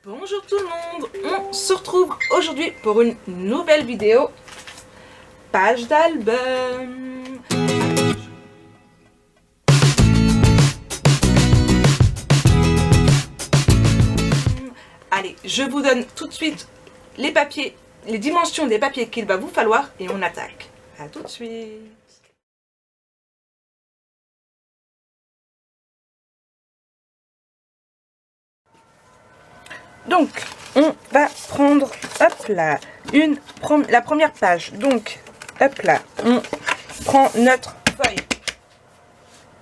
Bonjour tout le monde, on se retrouve aujourd'hui pour une nouvelle vidéo page d'album. Allez, je vous donne tout de suite les papiers, les dimensions des papiers qu'il va vous falloir et on attaque. A tout de suite. Donc, on va prendre, hop là, la première page. Donc, hop là, on prend notre feuille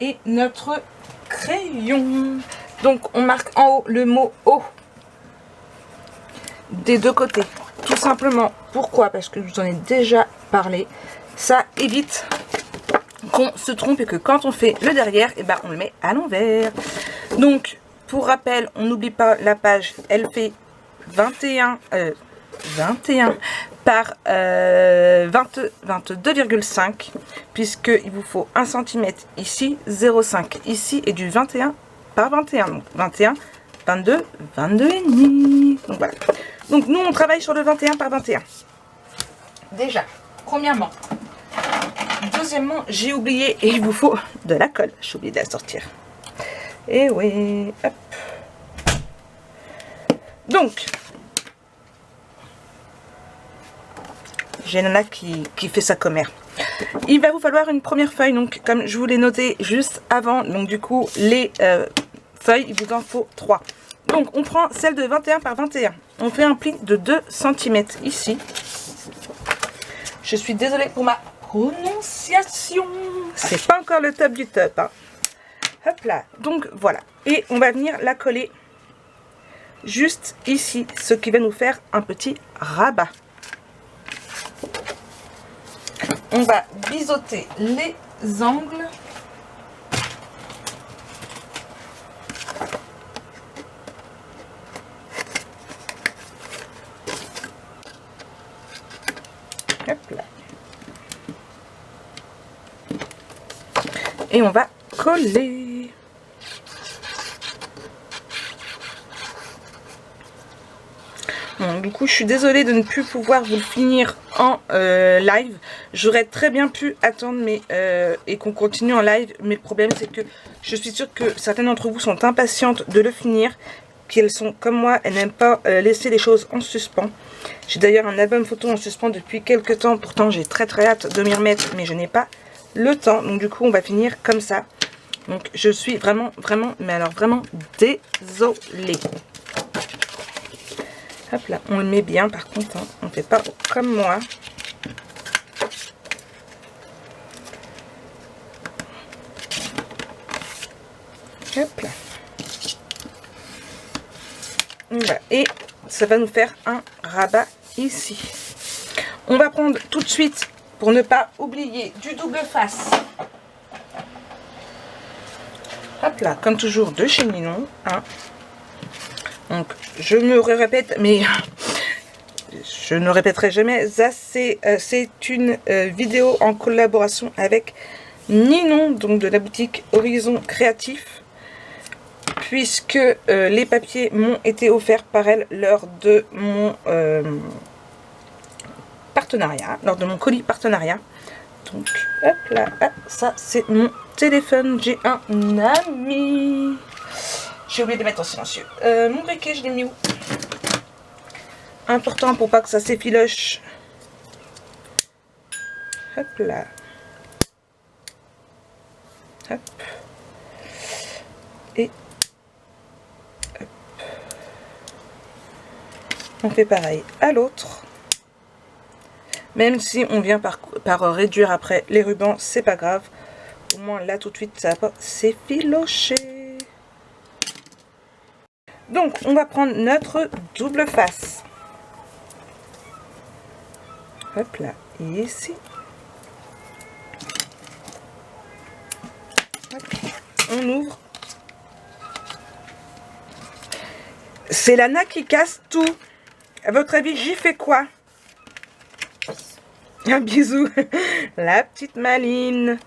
et notre crayon. Donc, on marque en haut le mot « eau » des deux côtés. Tout simplement, pourquoi? Parce que je vous en ai déjà parlé. Ça évite qu'on se trompe et que quand on fait le derrière, et ben, on le met à l'envers. Donc, pour rappel, on n'oublie pas la page, elle fait 21 par 22,5 puisqu'il vous faut 1 cm ici, 0,5 ici et du 21 par 21. Donc 21, 22, 22 et demi. Donc voilà. Donc nous on travaille sur le 21 par 21. Déjà, premièrement. Deuxièmement, j'ai oublié et il vous faut de la colle. J'ai oublié de la sortir. Et oui, hop. Donc, j'ai Nana qui fait sa commère. Il va vous falloir une première feuille, donc comme je vous l'ai noté juste avant, donc du coup, les feuilles, il vous en faut 3. Donc, on prend celle de 21 par 21. On fait un pli de 2 cm ici. Je suis désolée pour ma prononciation. C'est pas encore le top du top, hein. Hop là, donc voilà. Et on va venir la coller juste ici, ce qui va nous faire un petit rabat. On va biseauter les angles. Hop là. Et on va coller. Bon, du coup, je suis désolée de ne plus pouvoir vous le finir en live. J'aurais très bien pu attendre et qu'on continue en live. Mais le problème, c'est que je suis sûre que certaines d'entre vous sont impatientes de le finir. Qu'elles sont comme moi, elles n'aiment pas laisser les choses en suspens. J'ai d'ailleurs un album photo en suspens depuis quelques temps. Pourtant, j'ai très hâte de m'y remettre, mais je n'ai pas le temps. Donc du coup, on va finir comme ça. Donc je suis vraiment, mais alors vraiment désolée. Hop là, on le met bien par contre, hein. On ne fait pas comme moi. Hop là. Voilà. Et ça va nous faire un rabat ici. On va prendre tout de suite, pour ne pas oublier, du double face. Hop là, comme toujours de chez Ninon, hein. Donc, je me répète, mais je ne répéterai jamais assez. C'est une vidéo en collaboration avec Ninon, donc de la boutique Horizon Créatif, puisque les papiers m'ont été offerts par elle lors de mon partenariat, lors de mon colis partenariat. Donc, hop là, ah, ça c'est mon téléphone. J'ai un ami. J'ai oublié de mettre en silencieux. Mon briquet, je l'ai mis où? Important pour pas que ça s'effiloche. Hop là. Hop. Et hop. On fait pareil à l'autre. Même si on vient par réduire après les rubans, c'est pas grave. Au moins là tout de suite, ça va pas s'effilocher. Donc, on va prendre notre double face. Hop là, et ici. Hop. On ouvre. C'est Lana qui casse tout. À votre avis, j'y fais quoi? Un bisou. La petite maline.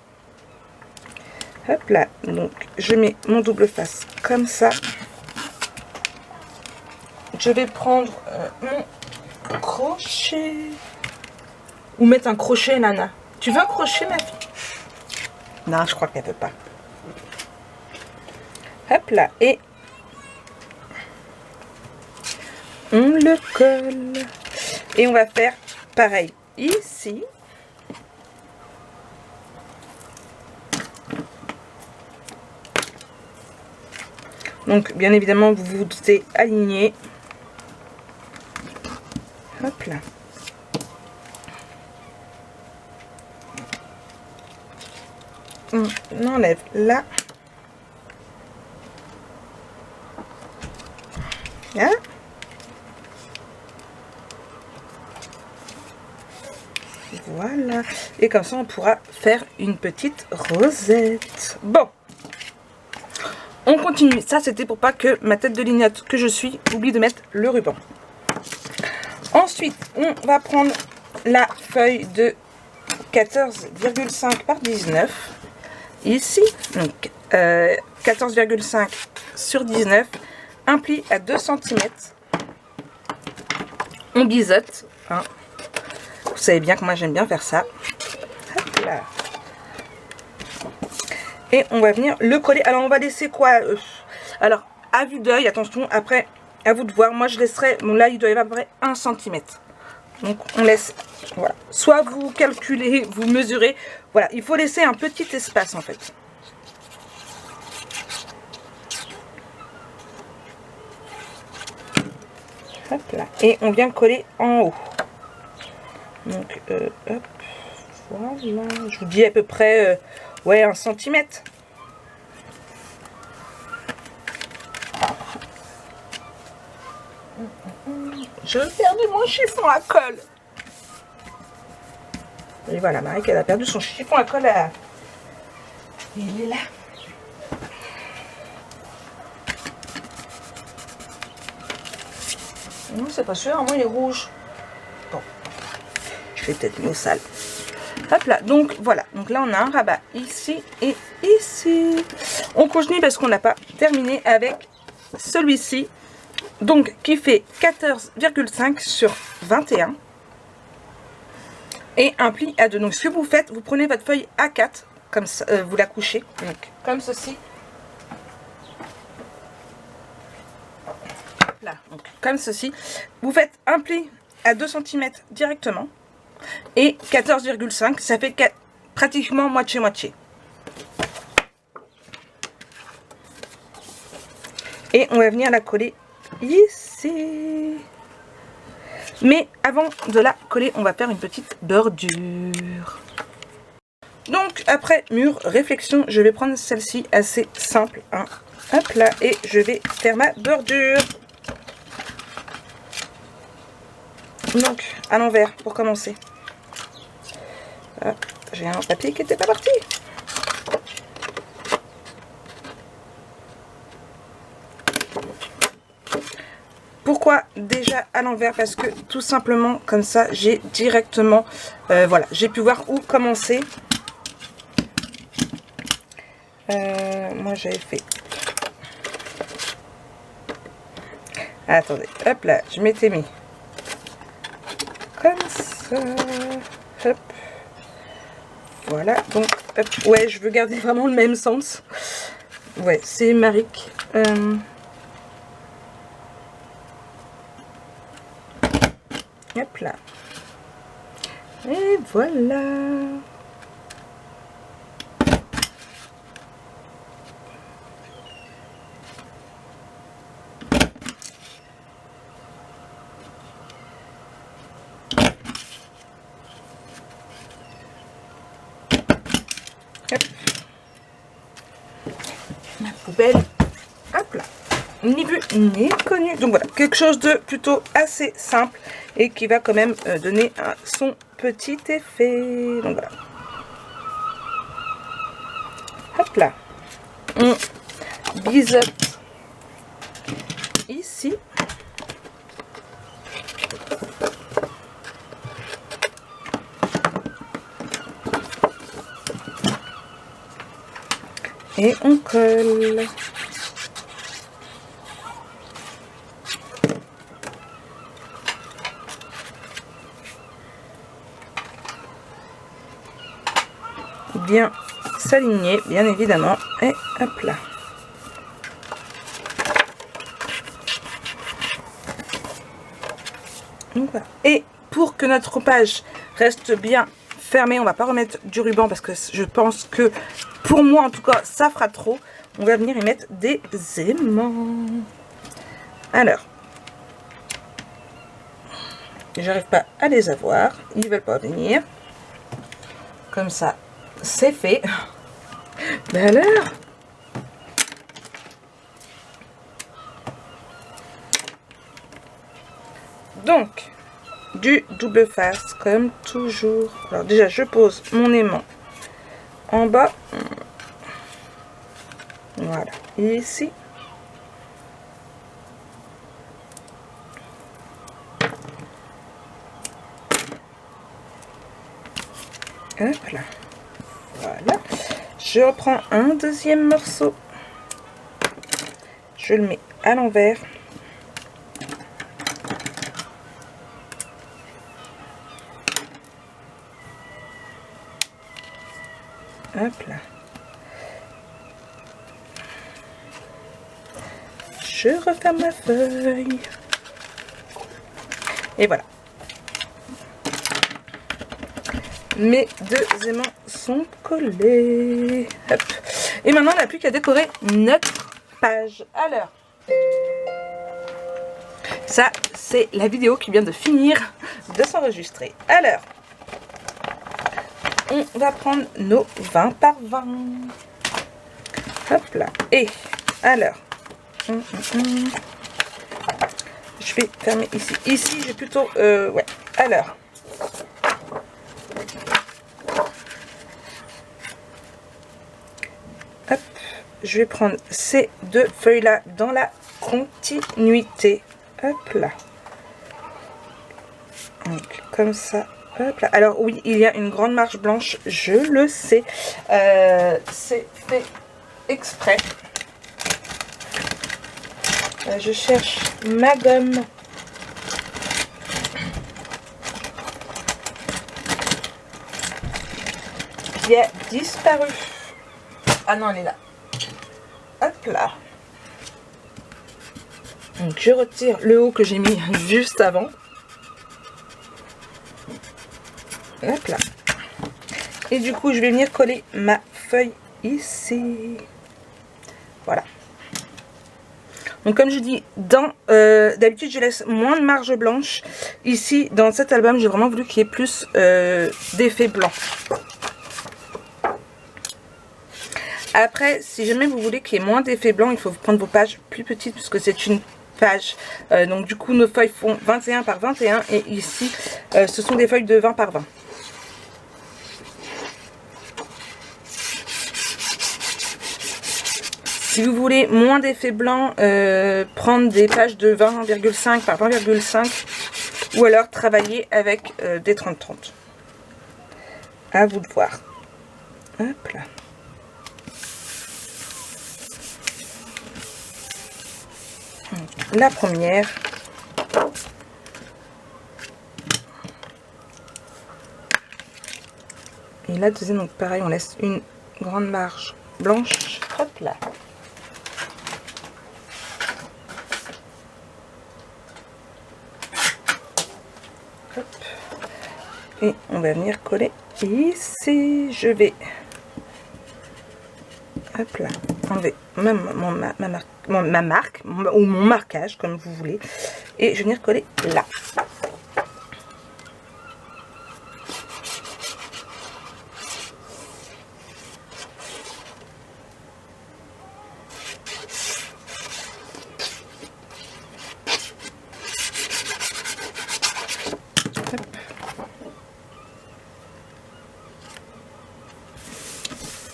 Hop là. Donc, je mets mon double face comme ça. je vais prendre mon crochet. Ou mettre un crochet, Nana. Tu veux un crochet, ma fille? Non, je crois qu'elle veut pas. Hop là. Et on le colle. Et on va faire pareil ici. Donc, bien évidemment, vous vous doutez aligner. Hop là. On enlève là. Hein? Voilà. Et comme ça, on pourra faire une petite rosette. Bon. On continue. Ça, c'était pour pas que ma tête de linotte que je suis oublie de mettre le ruban. Ensuite, on va prendre la feuille de 14,5 par 19. Ici, donc 14,5 sur 19. Un pli à 2 cm. On biseaute. Hein. Vous savez bien que moi, j'aime bien faire ça. Hop là. Et on va venir le coller. Alors, on va laisser quoi? Alors, à vue d'œil, attention, après, à vous de voir. Moi, je laisserai, bon là, il doit y avoir à peu près 1 cm. Donc, on laisse, voilà. Soit vous calculez, vous mesurez. Voilà, il faut laisser un petit espace, en fait. Hop là. Et on vient coller en haut. Donc, hop. Voilà. Je vous dis à peu près, ouais, 1 cm. Je perdu mon chiffon à colle. Et voilà, Marie, elle a perdu son chiffon à colle. Il est là. Non, c'est pas sûr, moi il est rouge. Bon, je l'ai peut-être mis au sale. Hop là, donc voilà. Donc là, on a un rabat ici et ici. On continue parce qu'on n'a pas terminé avec celui-ci. Donc, qui fait 14,5 sur 21. Et un pli à 2. Donc, ce que vous faites, vous prenez votre feuille A4, comme ça, vous la couchez, donc, comme ceci. Là, donc, comme ceci. Vous faites un pli à 2 cm directement. Et 14,5, ça fait pratiquement moitié-moitié. Et on va venir la coller ici. Mais avant de la coller, on va faire une petite bordure. Donc après mûre réflexion, je vais prendre celle-ci assez simple, hein. Hop là, et je vais faire ma bordure. Donc à l'envers pour commencer. Ah, j'ai un papier qui n'était pas parti. Pourquoi déjà à l'envers? Parce que tout simplement comme ça j'ai directement voilà, j'ai pu voir où commencer. Moi j'avais fait, attendez, hop là, je m'étais mis comme ça, hop, voilà. Donc hop, ouais, je veux garder vraiment le même sens. Ouais, c'est Maric. Hop là. Et voilà. Hop. Ma poubelle. Hop là. Ni vu ni connu. Donc voilà, quelque chose de plutôt assez simple et qui va quand même donner son petit effet. Donc voilà. Hop là. On biseaute ici. Et on colle. bien s'aligner, bien évidemment. Et hop là. Donc voilà. Et pour que notre page reste bien fermée, on va pas remettre du ruban parce que je pense que pour moi en tout cas ça fera trop. On va venir y mettre des aimants. Alors, j'arrive pas à les avoir, ils veulent pas venir. Comme ça, c'est fait. Ben alors, donc du double face comme toujours. Alors déjà, je pose mon aimant en bas. Voilà, et ici. Hop là. Voilà. Je reprends un deuxième morceau. Je le mets à l'envers. Hop là. Je referme ma feuille. Et voilà. Mes deux aimants sont collés. Hop. Et maintenant, on n'a plus qu'à décorer notre page. Alors, ça, c'est la vidéo qui vient de finir de s'enregistrer. Alors, on va prendre nos 20 par 20. Hop là. Et alors, je vais fermer ici. Ici, j'ai plutôt... ouais. Alors... Hop, je vais prendre ces deux feuilles là dans la continuité. Hop là. Donc comme ça. Hop là. Alors oui, il y a une grande marge blanche, je le sais. C'est fait exprès. Je cherche ma gomme. Qui a disparu. Ah non, elle est là. Hop là. Donc je retire le haut que j'ai mis juste avant. Hop là. Et du coup, je vais venir coller ma feuille ici. Voilà. Donc comme je dis, d'habitude je laisse moins de marge blanche. Ici, dans cet album, j'ai vraiment voulu qu'il y ait plus d'effet blanc. Après, si jamais vous voulez qu'il y ait moins d'effet blanc, il faut prendre vos pages plus petites puisque c'est une page. Donc du coup, nos feuilles font 21 par 21 et ici, ce sont des feuilles de 20 par 20. Si vous voulez moins d'effet blanc, prendre des pages de 20,5 par 20,5 ou alors travailler avec des 30-30. À vous de voir. Hop là. La première. Et la deuxième, donc pareil, on laisse une grande marge blanche. Hop là. Hop. Et on va venir coller ici. Je vais, hop là, enlever ma marque ou mon marquage comme vous voulez. Et je vais venir coller là.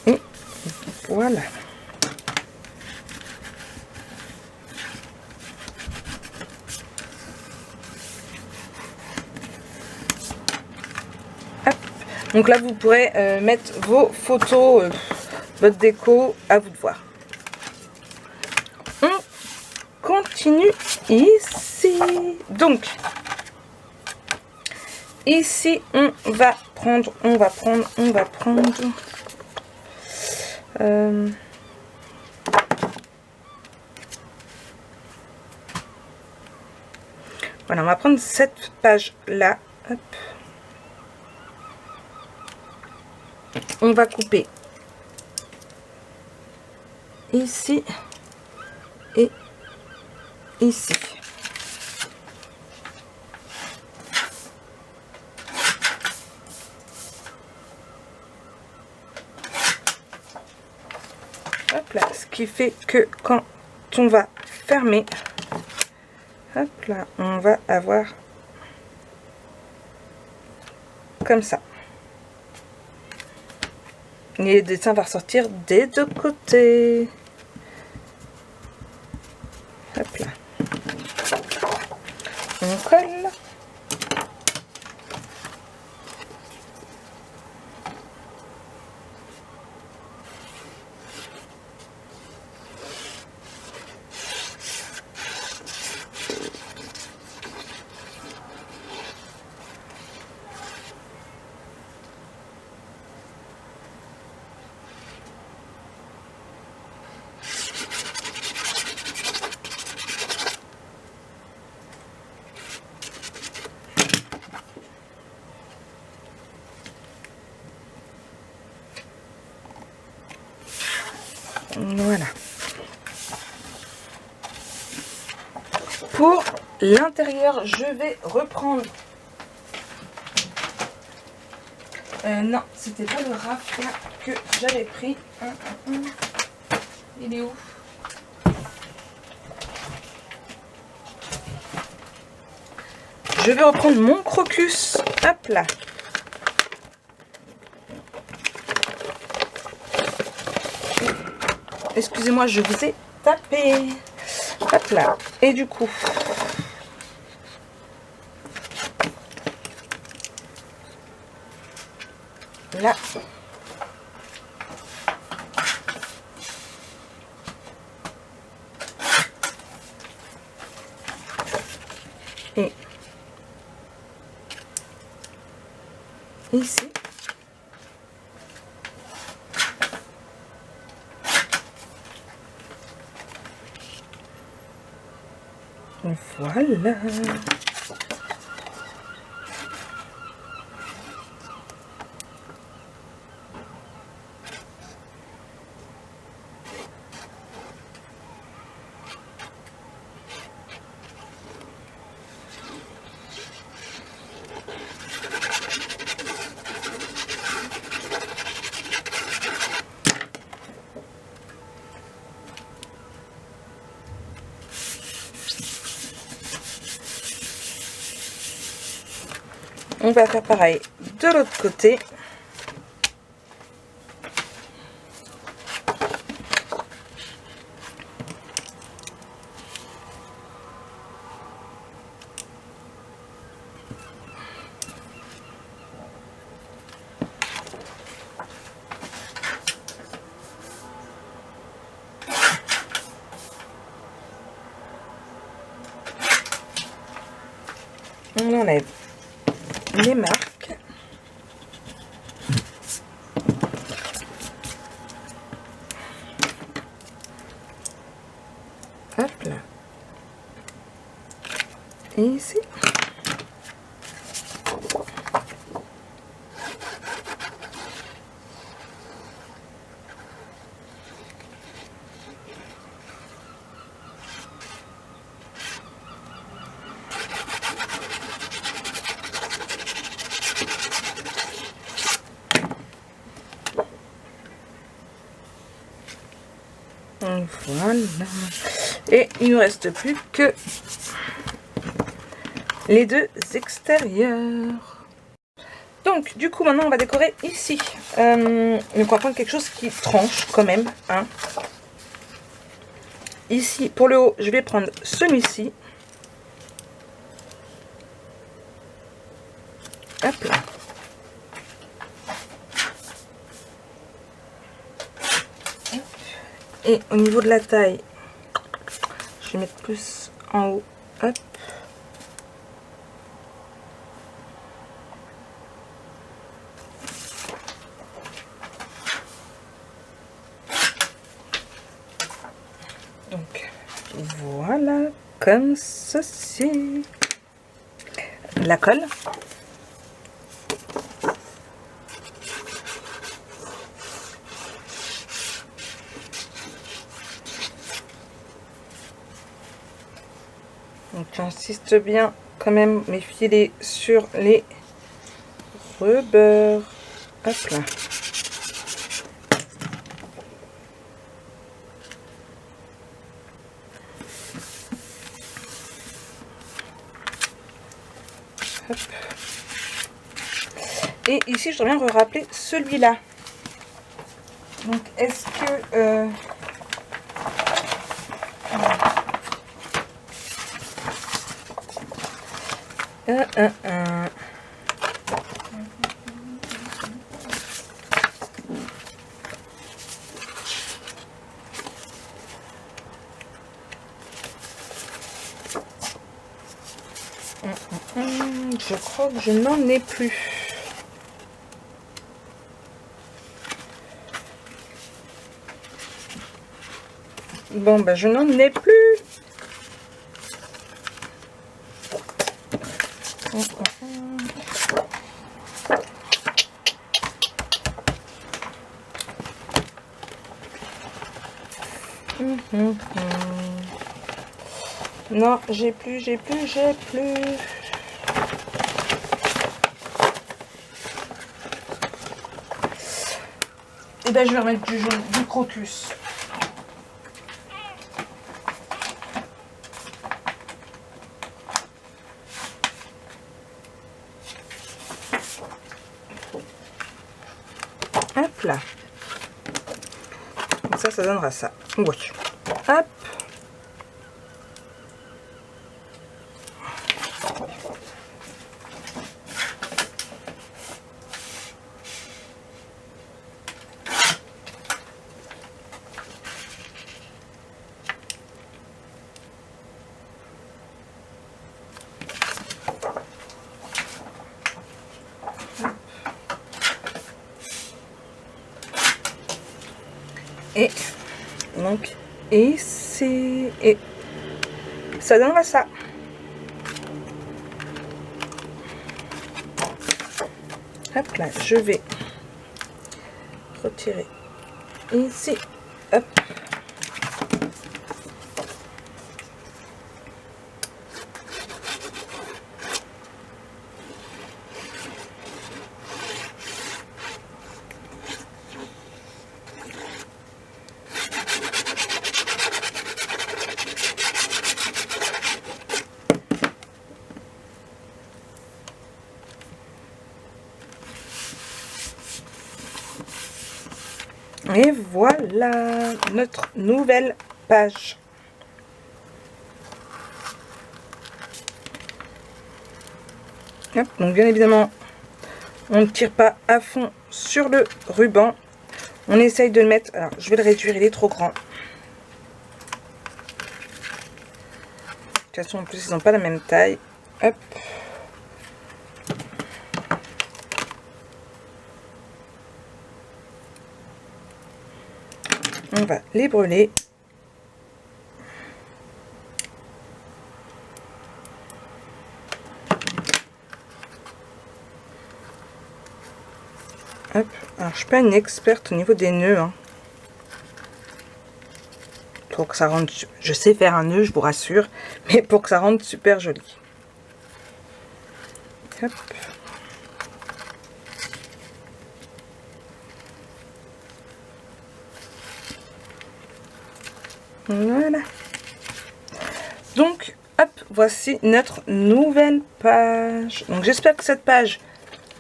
Et voilà. Hop. Donc là, vous pourrez mettre vos photos, votre déco, à vous de voir. On continue ici. Donc, ici, on va prendre Voilà, on va prendre cette page là. Hop. On va couper ici et ici. Hop là, ce qui fait que quand on va fermer, hop là, on va avoir comme ça. Et le dessin va ressortir des deux côtés. Hop là. On colle. Voilà. Pour l'intérieur, je vais reprendre... non, c'était pas le rafle que j'avais pris. Il est où? Je vais reprendre mon crocus. Hop là. Excusez-moi, je vous ai tapé. Hop là. Et du coup, là, et ici. Voilà. On va faire pareil de l'autre côté. On enlève les marques. Hop là. Et ici. Voilà. Et il ne reste plus que les deux extérieurs. Donc, du coup, maintenant, on va décorer ici. Donc, on va prendre quelque chose qui tranche quand même. Hein. Ici, pour le haut, je vais prendre celui-ci. Hop là. Et au niveau de la taille, je vais mettre plus en haut. Hop. comme ceci. La colle. Donc j'insiste bien quand même mes filets sur les rebords. Hop là. Hop. Et ici je dois bien rappeler celui-là. Donc est-ce que je crois que je n'en ai plus. Bon, bah je n'en ai plus. Non, j'ai plus. Et ben je vais remettre du jaune, du crocus. Hop là. Donc ça donnera ça. Oui. Hop. Et donc ici, et ça donnera ça. Hop là, je vais retirer ici. Hop. Et voilà notre nouvelle page. Hop, donc bien évidemment, on ne tire pas à fond sur le ruban. On essaye de le mettre. Alors, je vais le réduire, il est trop grand. De toute façon, en plus, ils n'ont pas la même taille. Hop. On va les brûler. Hop. Alors, je suis pas une experte au niveau des nœuds. Hein. Pour que ça rende... Je sais faire un nœud, je vous rassure. Mais pour que ça rende super joli. Hop. Voilà. Donc, hop, voici notre nouvelle page. Donc, j'espère que cette page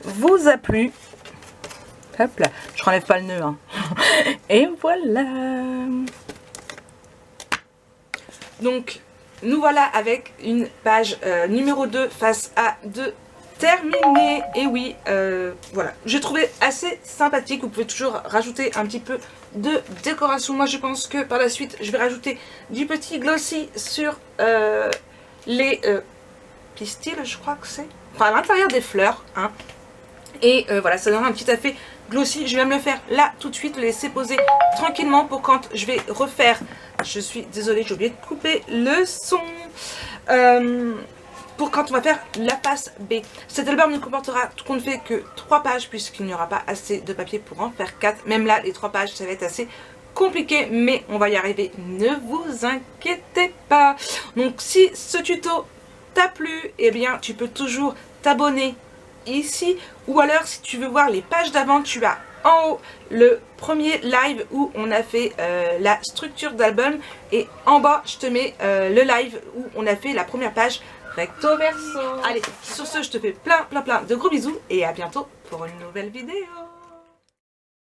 vous a plu. Hop là, je renlève pas le nœud. Hein. Et voilà. Donc, nous voilà avec une page numéro 2 face à 2 terminée. Et oui, voilà. J'ai trouvé assez sympathique. Vous pouvez toujours rajouter un petit peu de décoration. Moi, je pense que par la suite, je vais rajouter du petit glossy sur les pistils, je crois que c'est. Enfin, à l'intérieur des fleurs. Hein. Et voilà, ça donne un petit effet glossy. Je vais me le faire là tout de suite, le laisser poser tranquillement pour quand je vais refaire. Je suis désolée, j'ai oublié de couper le son. Pour quand on va faire la face B. Cet album ne comportera tout compte fait que 3 pages puisqu'il n'y aura pas assez de papier pour en faire 4. Même là, les 3 pages, ça va être assez compliqué, mais on va y arriver, ne vous inquiétez pas. Donc si ce tuto t'a plu, eh bien tu peux toujours t'abonner ici, ou alors si tu veux voir les pages d'avant, tu as en haut le premier live où on a fait la structure d'album, et en bas je te mets le live où on a fait la première page recto verso. Allez, sur ce je te fais plein de gros bisous et à bientôt pour une nouvelle vidéo.